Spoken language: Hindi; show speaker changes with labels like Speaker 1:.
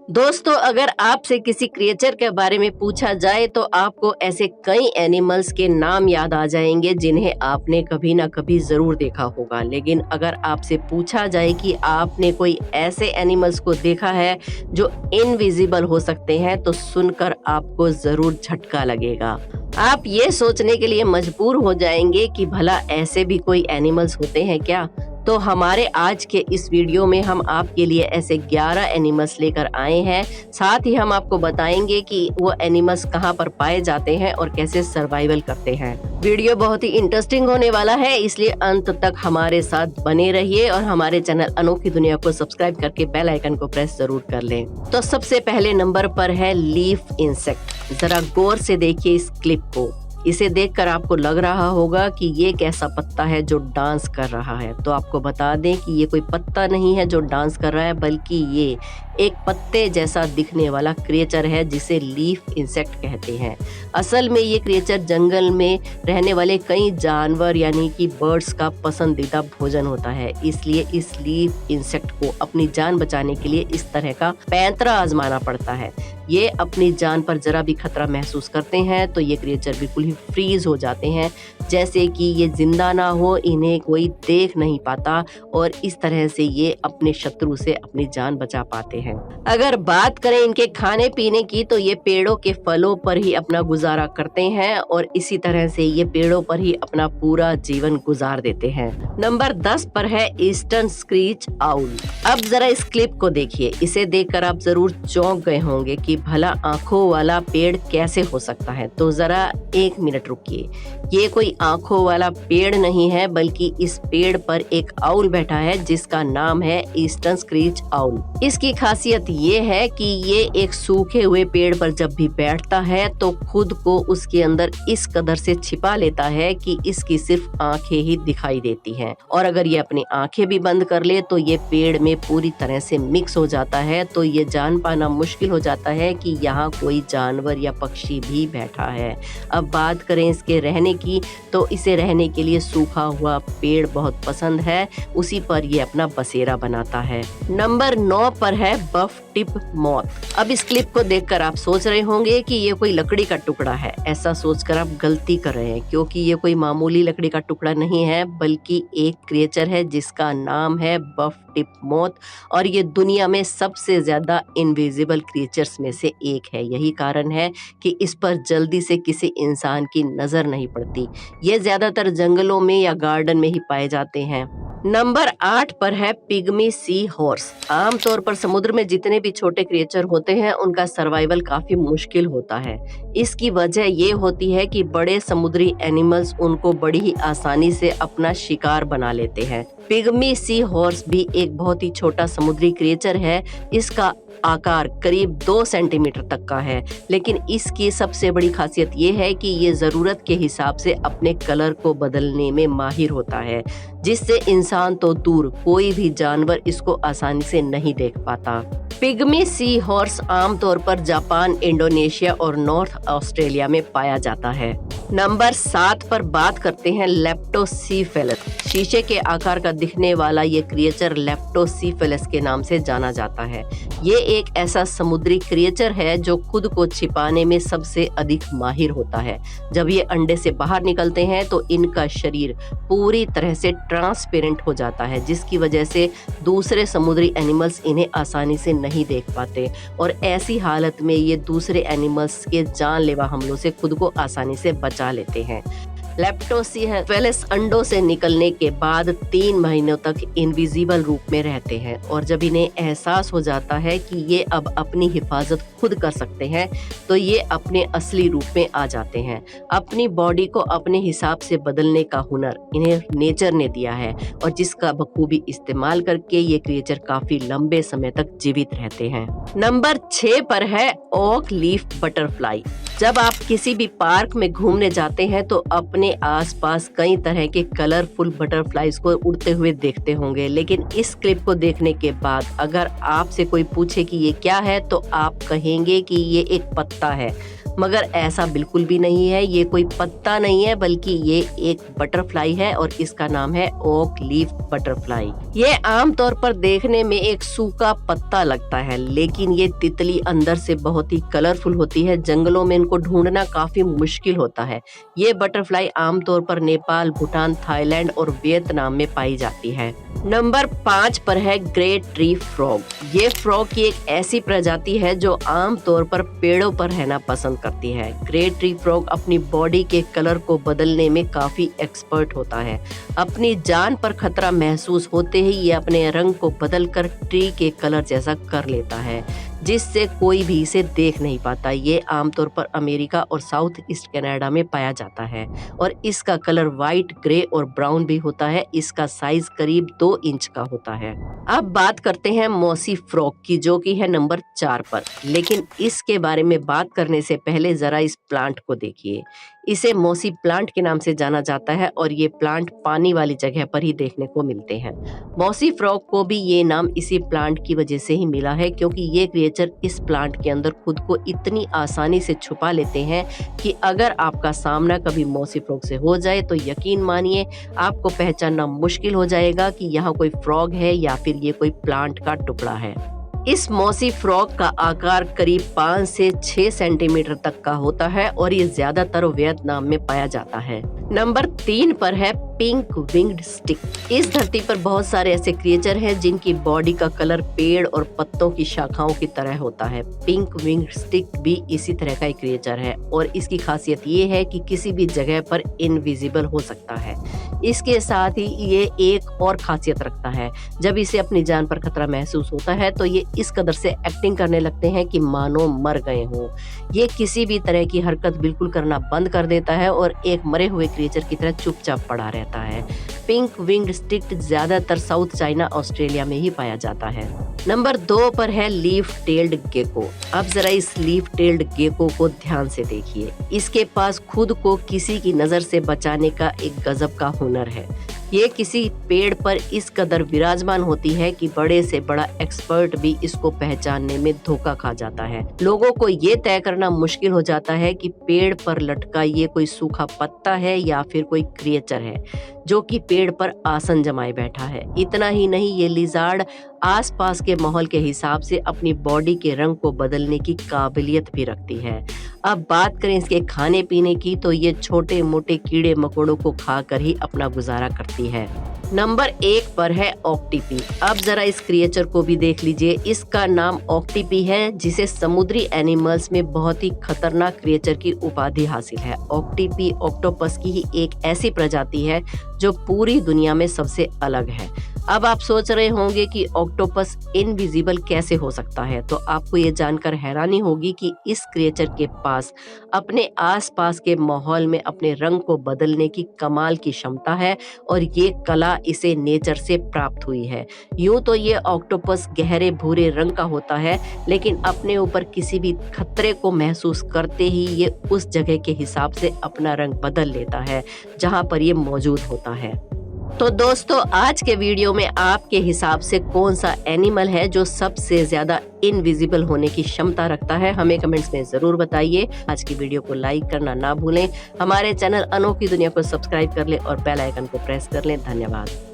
Speaker 1: दोस्तों, अगर आपसे किसी क्रिएचर के बारे में पूछा जाए तो आपको ऐसे कई एनिमल्स के नाम याद आ जाएंगे जिन्हें आपने कभी ना कभी जरूर देखा होगा। लेकिन अगर आपसे पूछा जाए कि आपने कोई ऐसे एनिमल्स को देखा है जो इनविजिबल हो सकते हैं, तो सुनकर आपको जरूर झटका लगेगा। आप ये सोचने के लिए मजबूर हो जाएंगे कि भला ऐसे भी कोई एनिमल्स होते हैं क्या। तो हमारे आज के इस वीडियो में हम आपके लिए ऐसे 11 एनिमल्स लेकर आए हैं। साथ ही हम आपको बताएंगे कि वो एनिमल्स कहाँ पर पाए जाते हैं और कैसे सर्वाइवल करते हैं। वीडियो बहुत ही इंटरेस्टिंग होने वाला है, इसलिए अंत तक हमारे साथ बने रहिए और हमारे चैनल अनोखी दुनिया को सब्सक्राइब करके बेल आइकन को प्रेस जरूर कर लें। तो सबसे पहले नंबर पर है लीफ इंसेक्ट। जरा गौर से देखिए इस क्लिप को। इसे देखकर आपको लग रहा होगा कि ये कैसा पत्ता है जो डांस कर रहा है। तो आपको बता दें कि ये कोई पत्ता नहीं है जो डांस कर रहा है, बल्कि ये एक पत्ते जैसा दिखने वाला क्रिएचर है जिसे लीफ इंसेक्ट कहते हैं। असल में ये क्रिएचर जंगल में रहने वाले कई जानवर यानी कि बर्ड्स का पसंदीदा भोजन होता है। इसलिए इस लीफ इंसेक्ट को अपनी जान बचाने के लिए इस तरह का पैंतरा आजमाना पड़ता है। ये अपनी जान पर जरा भी खतरा महसूस करते हैं तो ये क्रिएचर बिल्कुल ही फ्रीज हो जाते हैं, जैसे कि ये जिंदा ना हो, इन्हें कोई देख नहीं पाता, और इस तरह से ये अपने शत्रु से अपनी जान बचा पाते हैं। अगर बात करें इनके खाने पीने की, तो ये पेड़ों के फलों पर ही अपना गुजारा करते हैं और इसी तरह से ये पेड़ों पर ही अपना पूरा जीवन गुजार देते हैं। नंबर 10 पर है ईस्टर्न स्क्रीच आउल। अब जरा इस क्लिप को देखिए। इसे देखकर आप जरूर चौंक गए होंगे कि भला आंखों वाला पेड़ कैसे हो सकता है। तो जरा एक मिनट रुकिए। ये कोई आंखों वाला पेड़ नहीं है, बल्कि इस पेड़ पर एक आउल बैठा है जिसका नाम है ईस्टर्न स्क्रीच आउल। इसकी खासियत ये है कि ये एक सूखे हुए पेड़ पर जब भी बैठता है तो खुद को उसके अंदर इस कदर से छिपा लेता है कि इसकी सिर्फ आंखें ही दिखाई देती हैं, और अगर ये अपनी आंखें भी बंद कर ले तो ये पेड़ में पूरी तरह से मिक्स हो जाता है। तो ये जान पाना मुश्किल हो जाता है कि यहाँ कोई जानवर या पक्षी भी बैठा है। अब बात करें इसके रहने की, तो इसे रहने के लिए सूखा हुआ पेड़ बहुत पसंद है, उसी पर ये अपना बसेरा बनाता है। नंबर 9 पर है बफ टिप मॉथ। अब इस क्लिप को देखकर आप सोच रहे होंगे कि ये कोई लकड़ी का टुकड़ा है। ऐसा सोचकर आप गलती कर रहे हैं, क्योंकि ये कोई मामूली लकड़ी का टुकड़ा नहीं है, बल्कि एक क्रिएचर है जिसका नाम है बफ टिप मॉथ, और ये दुनिया में सबसे ज्यादा इनविजिबल क्रिएचर्स में से एक है। यही कारण है कि इस पर जल्दी से किसी इंसान की नजर नहीं पड़ती। ये ज्यादातर जंगलों में या गार्डन में ही पाए जाते हैं। नंबर 8 पर है पिग्मी सी हॉर्स। आमतौर पर समुद्र में जितने भी छोटे क्रिएचर होते हैं उनका सर्वाइवल काफी मुश्किल होता है। इसकी वजह ये होती है कि बड़े समुद्री एनिमल्स उनको बड़ी ही आसानी से अपना शिकार बना लेते हैं। पिग्मी सी हॉर्स भी एक बहुत ही छोटा समुद्री क्रिएचर है। इसका आकार करीब 2 सेंटीमीटर तक का है, लेकिन इसकी सबसे बड़ी खासियत ये है कि ये जरूरत के हिसाब से अपने कलर को बदलने में माहिर होता है, जिससे इंसान तो दूर कोई भी जानवर इसको आसानी से नहीं देख पाता। पिग्मी सी हॉर्स आमतौर पर जापान, इंडोनेशिया और नॉर्थ ऑस्ट्रेलिया में पाया जाता है। नंबर 7 पर बात करते हैं लेप्टोसीफेलस। शीशे के आकार का दिखने वाला ये क्रिएचर लेप्टोसीफेलस के नाम से जाना जाता है। ये एक ऐसा समुद्री क्रिएचर है जो खुद को छिपाने में सबसे अधिक माहिर होता है। जब ये अंडे से बाहर निकलते हैं तो इनका शरीर पूरी तरह से ट्रांसपेरेंट हो जाता है, जिसकी वजह से दूसरे समुद्री एनिमल्स इन्हें आसानी से नहीं देख पाते, और ऐसी हालत में ये दूसरे एनिमल्स के जानलेवा हमलों से खुद को आसानी से बचा लेते हैं। लेप्टोसीफेलस अंडों से निकलने के बाद 3 महीनों तक इनविजिबल रूप में रहते हैं, और जब इन्हें एहसास हो जाता है कि ये अब अपनी हिफाजत खुद कर सकते हैं तो ये अपने असली रूप में आ जाते हैं। अपनी बॉडी को अपने हिसाब से बदलने का हुनर इन्हें नेचर ने दिया है, और जिसका बखूबी इस्तेमाल करके ये क्रिएचर काफी लंबे समय तक जीवित रहते हैं। नंबर 6 पर है ओक लीफ बटरफ्लाई। जब आप किसी भी पार्क में घूमने जाते हैं तो अपने आसपास कई तरह के कलरफुल बटरफ्लाईज को उड़ते हुए देखते होंगे, लेकिन इस क्लिप को देखने के बाद अगर आपसे कोई पूछे कि ये क्या है तो आप कहेंगे कि ये एक पत्ता है। मगर ऐसा बिल्कुल भी नहीं है। ये कोई पत्ता नहीं है बल्कि ये एक बटरफ्लाई है और इसका नाम है ओक लीफ बटरफ्लाई। ये आमतौर पर देखने में एक सूखा पत्ता लगता है, लेकिन ये तितली अंदर से बहुत ही कलरफुल होती है। जंगलों में इनको ढूंढना काफी मुश्किल होता है। ये बटरफ्लाई आमतौर पर नेपाल, भूटान, थाईलैंड और वियतनाम में पाई जाती है। नंबर 5 पर है ग्रेट ट्री फ्रॉग। ये फ्रॉग की एक ऐसी प्रजाति है जो आमतौर पर पेड़ों पर रहना पसंद करती है। ग्रेट ट्री फ्रॉग अपनी बॉडी के कलर को बदलने में काफी एक्सपर्ट होता है। अपनी जान पर खतरा महसूस होते ही ये अपने रंग को बदलकर ट्री के कलर जैसा कर लेता है, जिससे कोई भी इसे देख नहीं पाता। ये आमतौर पर अमेरिका और साउथ ईस्ट कनाडा में पाया जाता है और इसका कलर व्हाइट, ग्रे और ब्राउन भी होता है। इसका साइज करीब 2 इंच का होता है। अब बात करते हैं मॉसी फ्रॉग की, जो कि है नंबर 4 पर। लेकिन इसके बारे में बात करने से पहले जरा इस प्लांट को देखिए। इसे मॉसी प्लांट के नाम से जाना जाता है और ये प्लांट पानी वाली जगह पर ही देखने को मिलते हैं। मॉसी फ्रॉग को भी ये नाम इसी प्लांट की वजह से ही मिला है, क्योंकि ये क्रिएचर इस प्लांट के अंदर खुद को इतनी आसानी से छुपा लेते हैं कि अगर आपका सामना कभी मॉसी फ्रॉग से हो जाए तो यकीन मानिए आपको पहचानना मुश्किल हो जाएगा कि यहाँ कोई फ्रॉग है या फिर ये कोई प्लांट का टुकड़ा है। इस मॉसी फ्रॉग का आकार करीब 5 से 6 सेंटीमीटर तक का होता है और ये ज्यादातर वियतनाम में पाया जाता है। नंबर 3 पर है पिंक विंग्ड स्टिक। इस धरती पर बहुत सारे ऐसे क्रिएचर हैं जिनकी बॉडी का कलर पेड़ और पत्तों की शाखाओं की तरह होता है। पिंक विंग्ड स्टिक भी इसी तरह का एक क्रिएचर है और इसकी खासियत ये है कि किसी भी जगह पर इनविजिबल हो सकता है। इसके साथ ही ये एक और खासियत रखता है, जब इसे अपनी जान पर खतरा महसूस होता है तो ये इस कदर से एक्टिंग करने लगते हैं कि मानो मर गए हों। ये किसी भी तरह की हरकत बिल्कुल करना बंद कर देता है और एक मरे हुए क्रिएचर की तरह चुपचाप पड़ा रहता है। पिंक विंग्ड स्टिक ज्यादातर साउथ चाइना, ऑस्ट्रेलिया में ही पाया जाता है। नंबर 2 पर है लीफ टेल्ड गेको। अब जरा इस लीफ टेल्ड गेको को ध्यान से देखिए। इसके पास खुद को किसी की नजर से बचाने का एक गजब का हुनर है। ये किसी पेड़ पर इस कदर विराजमान होती है कि बड़े से बड़ा एक्सपर्ट भी इसको पहचानने में धोखा खा जाता है। लोगों को ये तय करना मुश्किल हो जाता है कि पेड़ पर लटका ये कोई सूखा पत्ता है या फिर कोई क्रिएचर है जो कि पेड़ पर आसन जमाए बैठा है। इतना ही नहीं, ये लिजार्ड आसपास के माहौल के हिसाब से अपनी बॉडी के रंग को बदलने की काबिलियत भी रखती है। अब बात करें इसके खाने पीने की, तो ये छोटे मोटे कीड़े मकोड़ों को खाकर ही अपना गुजारा करती है। नंबर 1 पर है ऑक्टीपी। अब जरा इस क्रिएचर को भी देख लीजिए। इसका नाम ऑक्टीपी है, जिसे समुद्री एनिमल्स में बहुत ही खतरनाक क्रिएचर की उपाधि हासिल है। ऑक्टीपी ऑक्टोपस की ही एक ऐसी प्रजाति है जो पूरी दुनिया में सबसे अलग है। अब आप सोच रहे होंगे कि ऑक्टोपस इनविजिबल कैसे हो सकता है, तो आपको ये जानकर हैरानी होगी कि इस क्रिएचर के पास अपने आसपास के माहौल में अपने रंग को बदलने की कमाल की क्षमता है और ये कला इसे नेचर से प्राप्त हुई है। यूं तो ये ऑक्टोपस गहरे भूरे रंग का होता है, लेकिन अपने ऊपर किसी भी खतरे को महसूस करते ही ये उस जगह के हिसाब से अपना रंग बदल लेता है जहां पर ये मौजूद होता है। तो दोस्तों, आज के वीडियो में आपके हिसाब से कौन सा एनिमल है जो सबसे ज्यादा इनविजिबल होने की क्षमता रखता है, हमें कमेंट्स में जरूर बताइए। आज की वीडियो को लाइक करना ना भूलें। हमारे चैनल अनोखी दुनिया को सब्सक्राइब कर लें और बेल आइकन को प्रेस कर लें। धन्यवाद।